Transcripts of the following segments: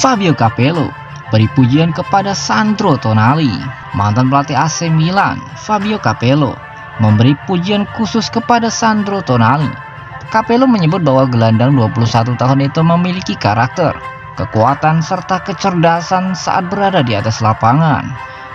Fabio Capello beri pujian kepada Sandro Tonali. Mantan pelatih AC Milan, Fabio Capello, memberi pujian khusus kepada Sandro Tonali. Capello menyebut bahwa gelandang 21 tahun itu memiliki karakter, kekuatan, serta kecerdasan saat berada di atas lapangan.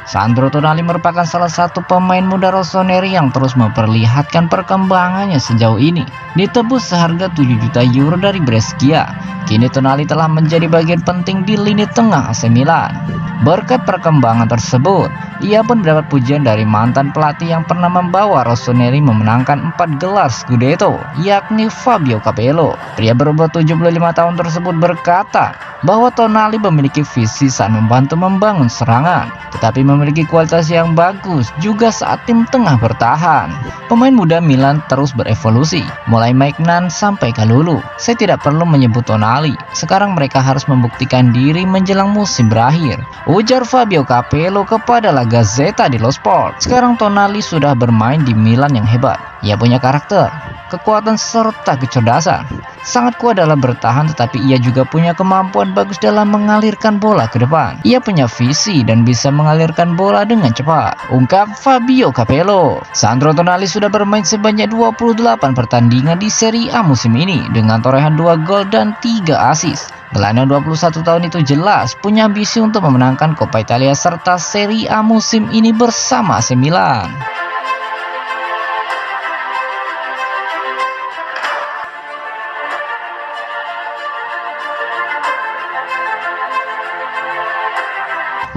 Sandro Tonali merupakan salah satu pemain muda Rossoneri yang terus memperlihatkan perkembangannya sejauh ini. Ditebus seharga 7 juta euro dari Brescia, kini Tonali telah menjadi bagian penting di lini tengah AC Milan. Berkat perkembangan tersebut, ia pun mendapat pujian dari mantan pelatih yang pernah membawa Rossoneri memenangkan 4 gelar Scudetto, yakni Fabio Capello. Pria berumur 75 tahun tersebut berkata bahwa Tonali memiliki visi saat membantu membangun serangan, tetapi memiliki kualitas yang bagus juga saat tim tengah bertahan. Pemain muda Milan terus berevolusi, mulai Maignan sampai Kalulu. Saya tidak perlu menyebut Tonali, sekarang mereka harus membuktikan diri menjelang musim berakhir, ujar Fabio Capello kepada La Gazzetta dello Sport. Sekarang Tonali sudah bermain di Milan yang hebat. Ia punya karakter, kekuatan, serta kecerdasan. Sangat kuat dalam bertahan, tetapi ia juga punya kemampuan bagus dalam mengalirkan bola ke depan. Ia punya visi dan bisa mengalirkan bola dengan cepat, ungkap Fabio Capello. Sandro Tonali sudah bermain sebanyak 28 pertandingan di Serie A musim ini dengan torehan 2 gol dan 3 assist. Gelandang 21 tahun itu jelas punya ambisi untuk memenangkan Coppa Italia serta Serie A musim ini bersama AC Milan.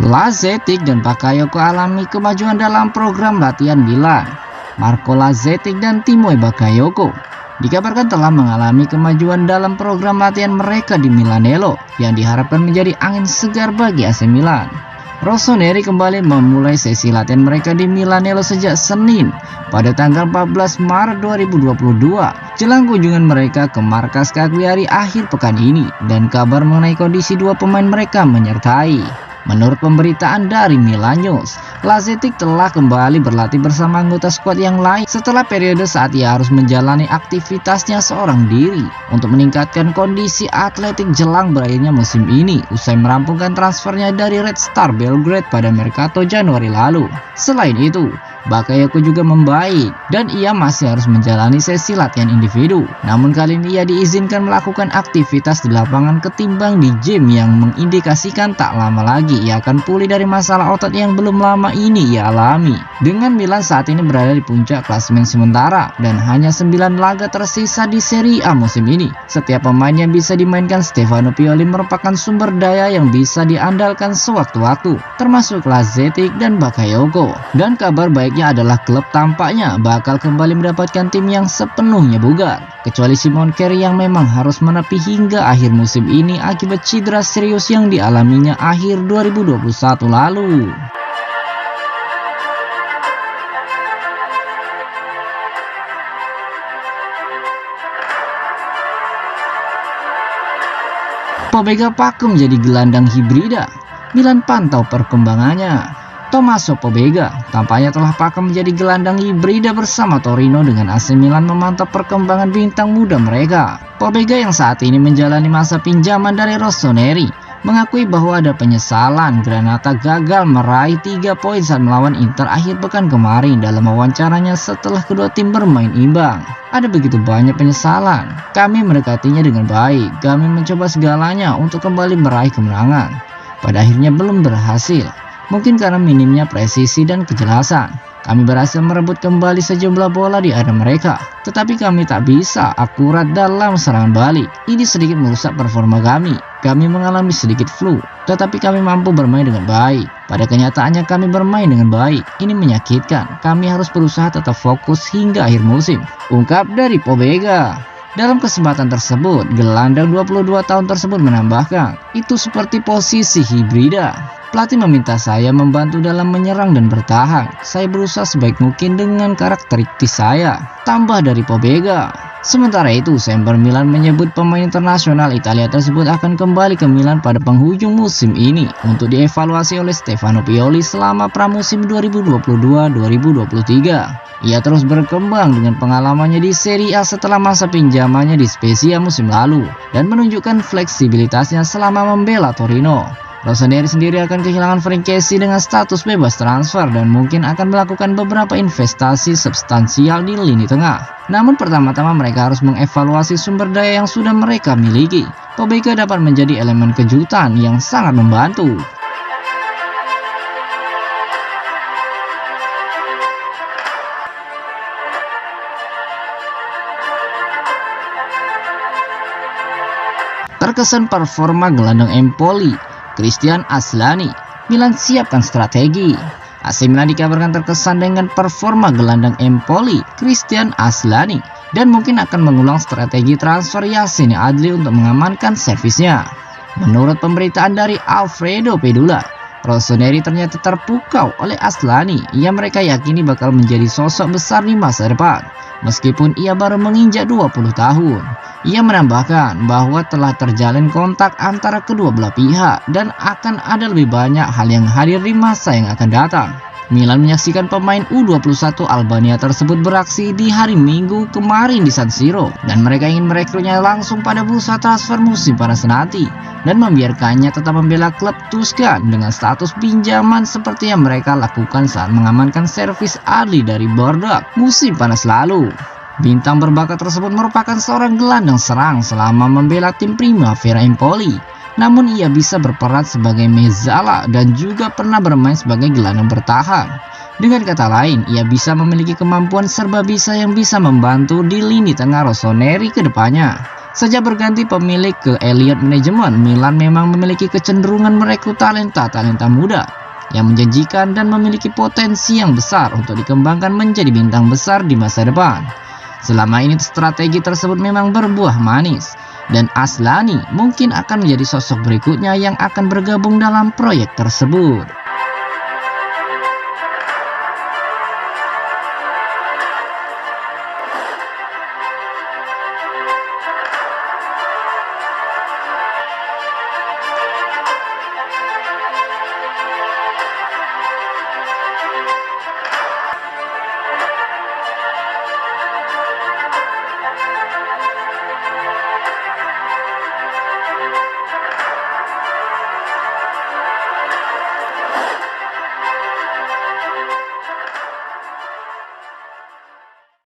Lazetic dan Bakayoko alami kemajuan dalam program latihan Milan. Marco Lazetic dan Timothy Bakayoko dikabarkan telah mengalami kemajuan dalam program latihan mereka di Milanello yang diharapkan menjadi angin segar bagi AC Milan. Rossoneri kembali memulai sesi latihan mereka di Milanello sejak Senin pada tanggal 14 Maret 2022 jelang kunjungan mereka ke markas Cagliari akhir pekan ini, dan kabar mengenai kondisi dua pemain mereka menyertai. Menurut pemberitaan dari Milan News, Lazetic telah kembali berlatih bersama anggota skuad yang lain setelah periode saat ia harus menjalani aktivitasnya seorang diri untuk meningkatkan kondisi atletik jelang berakhirnya musim ini usai merampungkan transfernya dari Red Star Belgrade pada Mercato Januari lalu. Selain itu, Bakayoko juga membaik dan ia masih harus menjalani sesi latihan individu. Namun kali ini ia diizinkan melakukan aktivitas di lapangan ketimbang di gym yang mengindikasikan tak lama lagi ia akan pulih dari masalah otot yang belum lama ini ia alami. Dengan Milan saat ini berada di puncak klasemen sementara dan hanya 9 laga tersisa di Serie A musim ini, setiap pemain yang bisa dimainkan Stefano Pioli merupakan sumber daya yang bisa diandalkan sewaktu-waktu, termasuk Lazetic dan Bakayoko. Dan kabar baiknya adalah klub tampaknya bakal kembali mendapatkan tim yang sepenuhnya bugar, kecuali Simon Kjær yang memang harus menepi hingga akhir musim ini akibat cedera serius yang dialaminya akhir 2021 lalu. Pobega pakem jadi gelandang hibrida. Milan pantau perkembangannya. Tommaso Pobega tampaknya telah pakem menjadi gelandang hibrida bersama Torino dengan AC Milan memantau perkembangan bintang muda mereka. Pobega yang saat ini menjalani masa pinjaman dari Rossoneri mengakui bahwa ada penyesalan Granata gagal meraih 3 poin saat melawan Inter akhir pekan kemarin dalam wawancaranya setelah kedua tim bermain imbang. Ada begitu banyak penyesalan. Kami mendekatinya dengan baik. Kami mencoba segalanya untuk kembali meraih kemenangan. Pada akhirnya belum berhasil. Mungkin karena minimnya presisi dan kejelasan. Kami berhasil merebut kembali sejumlah bola di area mereka, tetapi kami tak bisa akurat dalam serangan balik. Ini sedikit merusak performa kami. Kami mengalami sedikit flu, tetapi kami mampu bermain dengan baik. Pada kenyataannya kami bermain dengan baik. Ini menyakitkan. Kami harus berusaha tetap fokus hingga akhir musim, ungkap dari Pobega. Dalam kesempatan tersebut, gelandang 22 tahun tersebut menambahkan, itu seperti posisi hibrida. Pelatih meminta saya membantu dalam menyerang dan bertahan. Saya berusaha sebaik mungkin dengan karakteristik saya, tambah dari Pobega. Sementara itu, Semper Milan menyebut pemain internasional Italia tersebut akan kembali ke Milan pada penghujung musim ini untuk dievaluasi oleh Stefano Pioli selama pramusim 2022-2023. Ia terus berkembang dengan pengalamannya di Serie A setelah masa pinjamannya di Spezia musim lalu dan menunjukkan fleksibilitasnya selama membela Torino. Rossoneri sendiri akan kehilangan Franck Kessie dengan status bebas transfer dan mungkin akan melakukan beberapa investasi substansial di lini tengah. Namun pertama-tama mereka harus mengevaluasi sumber daya yang sudah mereka miliki. Pobega dapat menjadi elemen kejutan yang sangat membantu. Terkesan performa gelandang Empoli, Christian Aslani. Milan siapkan strategi. AC Milan dikabarkan terkesan dengan performa gelandang Empoli, Christian Aslani, dan mungkin akan mengulang strategi transfer Yassin Adli untuk mengamankan servisnya. Menurut pemberitaan dari Alfredo Pedula, Rossoneri ternyata terpukau oleh Aslani yang mereka yakini bakal menjadi sosok besar di masa depan. Meskipun ia baru menginjak 20 tahun. Ia menambahkan bahwa telah terjalin kontak antara kedua belah pihak dan akan ada lebih banyak hal yang hadir di masa yang akan datang. Milan menyaksikan pemain U21 Albania tersebut beraksi di hari Minggu kemarin di San Siro dan mereka ingin merekrutnya langsung pada bursa transfer musim panas nanti dan membiarkannya tetap membela klub Tuscan dengan status pinjaman seperti yang mereka lakukan saat mengamankan servis Adli dari Bordeaux musim panas lalu. Bintang berbakat tersebut merupakan seorang gelandang serang selama membela tim Primavera Empoli. Namun ia bisa berperan sebagai mezzala dan juga pernah bermain sebagai gelandang bertahan. Dengan kata lain, ia bisa memiliki kemampuan serba bisa yang bisa membantu di lini tengah Rossoneri ke depannya. Sejak berganti pemilik ke Elliott Management, Milan memang memiliki kecenderungan merekrut talenta-talenta muda yang menjanjikan dan memiliki potensi yang besar untuk dikembangkan menjadi bintang besar di masa depan. Selama ini strategi tersebut memang berbuah manis. Dan Aslani mungkin akan menjadi sosok berikutnya yang akan bergabung dalam proyek tersebut.